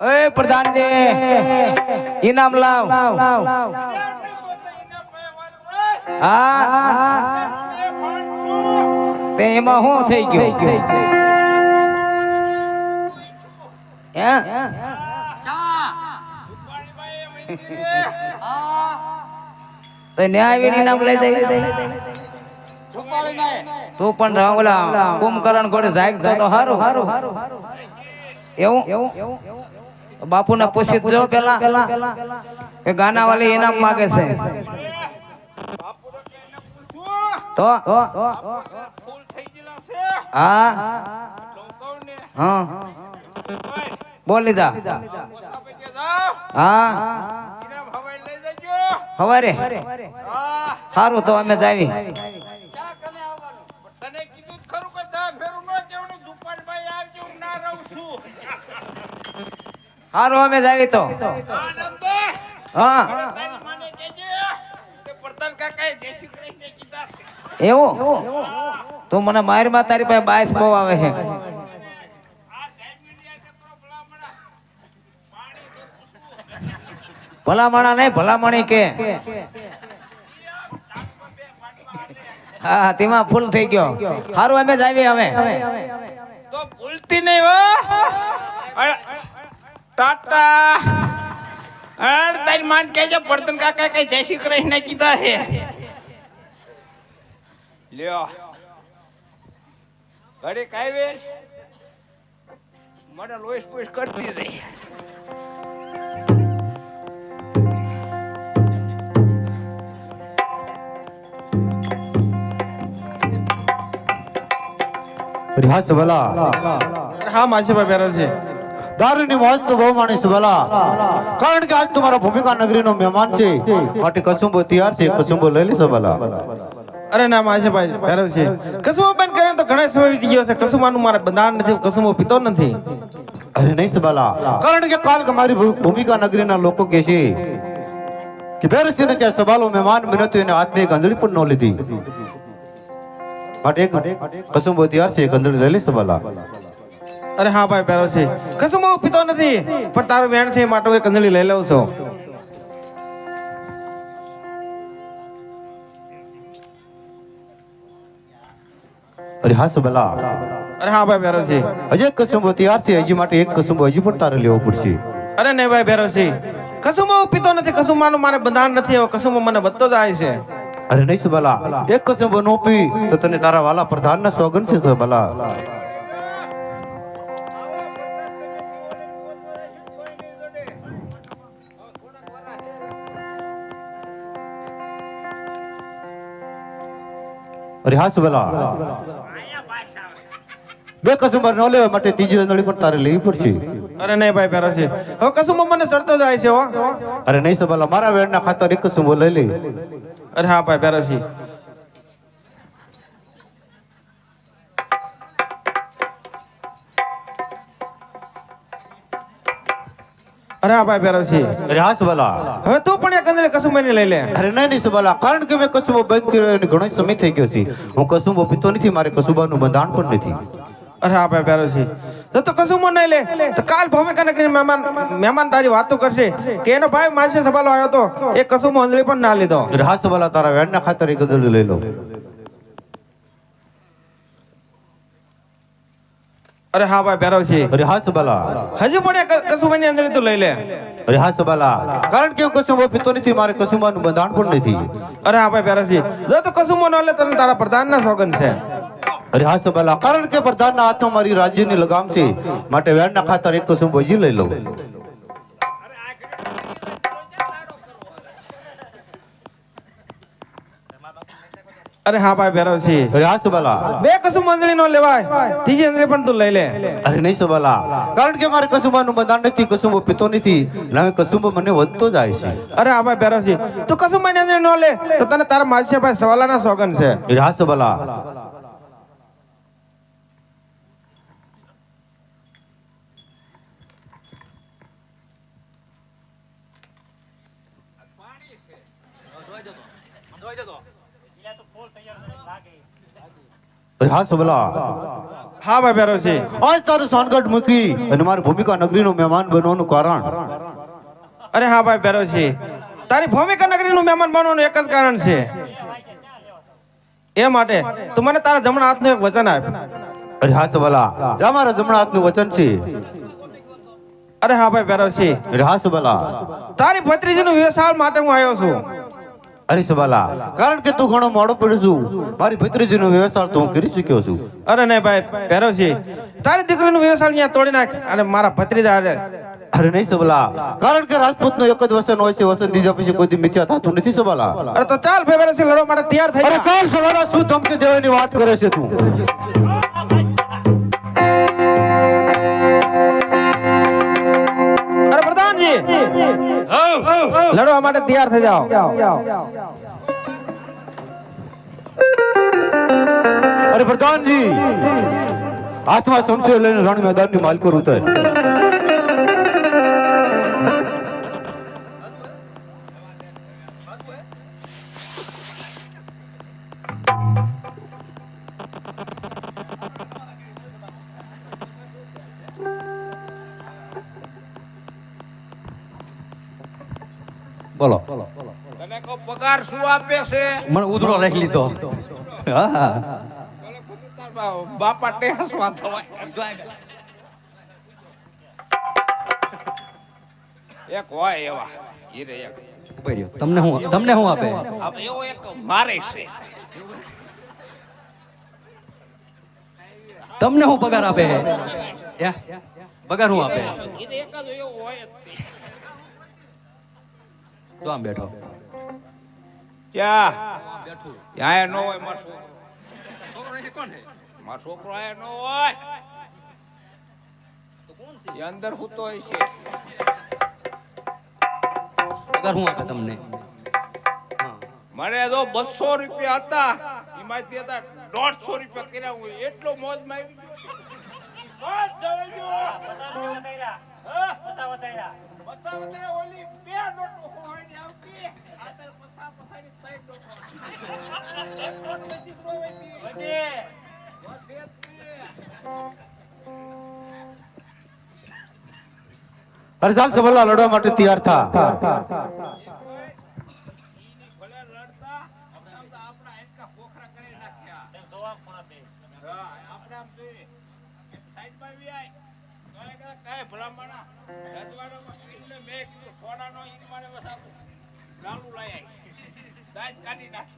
ए प्रधान जी इनाम लाओ हाँ ते एमा હું થઈ ગયો તો ન્યાય ઇનામ લઈ દે તું પણ ઓલા કુંભકરણ ઘોડે જાગતો તો હારું એવું બાપુ ને પૂછી જો પેલા કે ગાના વાળી ઇનામ માંગે છે તો હા હા બોલ લીધા હા હવારે સારું તો અમે જાવી સારું અમે જાવી તો હા એવું તું મને મારી માં તારી પાસે 22 બહુ આવે છે ભલામણા નહીં ભલામણી કે હા તેમાં ફૂલ થઈ ગયો સારું અમે જાવી હવે તો ભૂલતી નહીં હો ટાટા તારી માન કહેજે પડતન કાકા કઈ જય શ્રી કૃષ્ણ કીધા છે લ્યો ઘરે કાઈ વેર મને લોઈસ પોઈસ કરતી રહી રિહાસ ભલા હા માસીભાઈ બેરો છે દારૂની મોજ તો બહુ માણીશ ભલા કારણ કે આજ તમારા ભૂમિકા નગરીનો મહેમાન છે માટે કસુંબો તૈયાર છે કસુંબો લઈ લેશો ભલા અરે ના માસીભાઈ બેરો છે કસુમો બંધ કરે તો ઘણા સમય વીતી ગયો છે કસુમાનું મારે બંધાણ નથી કસુમો પીતો નથી અરે નહીં સબાલા કારણ કે કાલ મારી ભૂમિકા નગરીના લોકો કહે છે કે બેરસીને ત્યાં સબાલો મહેમાન બન્યો એને હાથને એક અંજળી પણ ન લીધી માટે એક કસુંબો તૈયાર છે એક અંજળી લઈ લેશો ભલા અરે હા ભાઈ બેરો છે કસુમો પીતો નથી પણ તારું વેણ છે માટે એક કંદળી લઈ લઉં છું અરે હા સબાલા અરે હા ભાઈ બેરો છે હજી એક કસુંબો તૈયાર છે હજી માટે એક કસુંબો હજી પણ તારે લેવો પડશે અરે નહીં ભાઈ બેરો છે કસુમો પીતો નથી કસુમાનું મારે બંધાણ નથી હવે કસુમો મને વધતો જાય છે અરે નહીં સબાલા એક કસુંબો નો પી તો તને તારા વાલા પ્રધાનના સોગન છે સબાલા અરે હા સબલા બે કસુંબર ન લેવા માટે ત્રીજી અંજળી પણ તારે લેવી પડશે અરે નહીં ભાઈ બેરો છે હવે કસુમો મને ચડતો જાય છે હો અરે નહીં સબલા મારા વેણના ખાતર એક કસુંબો લઈ લે અરે હા ભાઈ બેરો છે અરે હા ભાઈ બેરો છે અરે હા સબલા હવે તું પણ એક અંજળી કસુંબો ને લઈ લે અરે નહીં સબલા કારણ કે મેં કસુંબો બંધ કર્યો અને ઘણો સમય થઈ ગયો છે હું કસુંબો પીતો નથી મારે કસુંબાનું બંધાણ પણ નથી અરે હા ભાઈ બેરો છે તો કસુંબો નહીં લે તો કાલ ભૂમિકા નગરી મહેમાન તારી વાતો કરશે કે એનો ભાઈ માસે સવાલો આવ્યો તો એ કસુંબો અંજળી પણ ના લીધો અરે હા સબલા તારા વેણના ખાતર એક અંજળી લઈ લો અરે હા ભાઈ બેરો છે અરે હા સબલા હજુ પણ એક કસુંબાની અંજળી તું લઈ લે અરે હા સબલા કારણ કે હું કસુંબો પીતો નથી મારે કસુંબાનું બંધાણ પણ નથી અરે હા ભાઈ બેરો છે જો તો કસુંબો ન લે તને તારા પ્રધાનના સોગન છે અરે હા સબલા કારણ કે પ્રધાનના હાથમાં મારી રાજ્યની લગામ છે માટે વેણના ખાતર એક કસુંબો હજી લઈ લો અરે હા ભાઈ બેરો છે અરે હા સબલા બે કસુંબો અંજળી નો લેવાય ત્રીજી અંજળી પણ તું લઈ લે અરે નહીં સબલા કારણ કે મારે કસુંબાનું બંધાણ નથી કસુંબો પીતો નથી અને હવે કસુંબો મને વધતો જાય છે અરે હા ભાઈ બેરો છે તું કસુંબાની અંજળી ન લે તો તને તારા માસે ભાઈ સવાલાના સોગન છે અરે હા સબલા અરે હા સબલા હા ભાઈ ભેરવસિંહ આજ તારું સોનગઢ મૂકી અને મારી ભૂમિકા નગરીનો મહેમાન બનવાનું કારણ અરે હા ભાઈ ભેરવસિંહ તારી ભૂમિકા નગરીનું મહેમાન બનવાનું એક જ કારણ છે એ માટે તું મને તારા જમણા હાથનું એક વચન આપ અરે હા સબલા જા મારા જમણા હાથનું વચન છે અરે હા ભાઈ ભેરવસિંહ અરે હા સબલા તારી ભત્રીજીનું વિવેશાળ માટે હું આવ્યો છું અરે સબલા કારણ કે તું ઘણો મોડો પડ્યો છું મારી ભત્રીજીનો વ્યવસાય તો હું કરી ચૂક્યો છું અરે નહીં ભાઈ ભેરવસિંહ તારી દીકરીનું વિવેશાળ અહીંયા તોડી નાખ અને મારા ભત્રીજા હારે અરે નહીં સબલા કારણ કે રાજપૂતનો એક જ વસન હોય છે વસન દીધા પછી કોઈ મિથ્યા થતું નથી સબલા અરે તો ચાલ ભાઈ ભેરવસિંહ લડવા માટે તૈયાર થઈ અરે જા. ચાલ સબલા શું ધમકી દેવાની વાત કરે છે તું અરે પ્રધાનજી લડવા માટે તૈયાર થઈ જાઓ અરે પ્રધાનજી હાથમાં શમશેર લઈને રણ મેદાનની માલ પર ઉતર બોલો તને કો પગાર શું આપે છે મને ઉધડો લખી લીધો હા બાપા ટેહસમાં થવાય એક હોય એવા હીરે એક તમને શું આપે હવે એવો એક મારે છે તમને શું પગાર આપે પગાર શું આપે હીરે એક જ એવો હોય જ તે. તો આમ બેઠો ક્યાં ત્યાં નો હોય મારો છોકરો આયા નો હોય એ અંદર સૂતો હોય છે પગાર શું આપે તમને મને તો 200 રૂપિયા હતા એમાંથી હતા 150 રૂપિયા કર્યા હું એટલો મોજમાં આવી ગયો મોજ જવાઈ ગયો પસા વધાર્યા ઓલી બે નોટો હોવાની આવતી આ તાર પસા પસાની ત્રણ નોટો એક નોટ નથી પ્રોવેતી વધે અરે ચાલ સબલા લડવા માટે તૈયાર થા કાઢી નાખ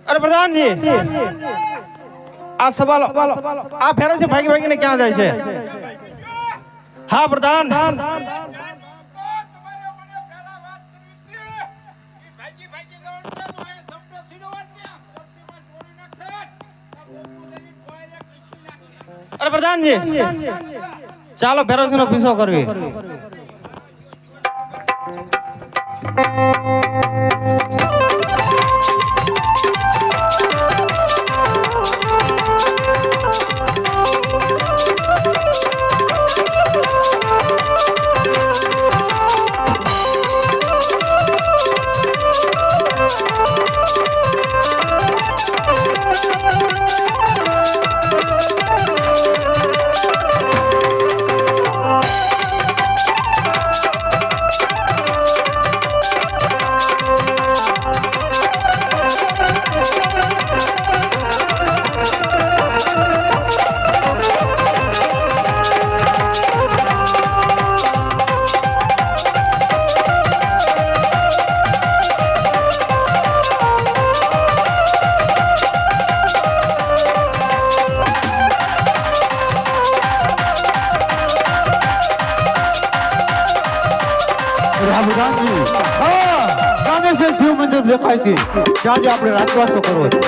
અરે પ્રધાનજી આ સવાલો આ ફેરો છે ભાગી ભાગીને ક્યાં જાય છે હા પ્રધાન. તમારે મને પહેલા વાત કરવી હતી. ઈ ભાજી ગવણ છે તો આ ધમતો સીડો વાત ને ધમતીમાં છોડી નાખે. આ બોકુ તેની કોયરે પીછી નાખે. અરે પ્રધાનજી, ચાલો ભેરોસીનો પીછો કરવી. શિવ મંદિર દેખાય છે, ત્યાં જ આપણે રાતવાસો કરવો છે.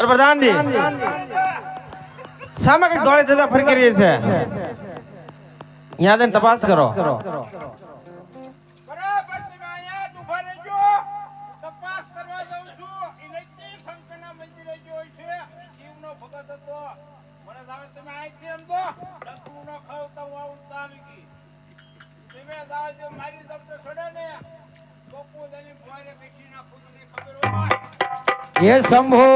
અરે પ્રધાનજી, સામે કઈ દોડે જતા ફરી કરીએ છે. અહીંયા જઈને તપાસ કરો. બરાબર તમે અહીંયા જ ઊભા રહેજો. તપાસ કરવા જાઉં છું. ઈ નજીક શંકરના મંદિરે જો હોય છે. શિવનો ભગત હતો. મને જાવે તમે અહીંથી એમ તો ડખલું ન ખાવ તો હું આવું તો આવી ગઈ. તમે જાવે તો મારી તમને છોડે ને બોકુ તેની કોયરે પીછી નાખું તો ખબર હોય. એ શંભુ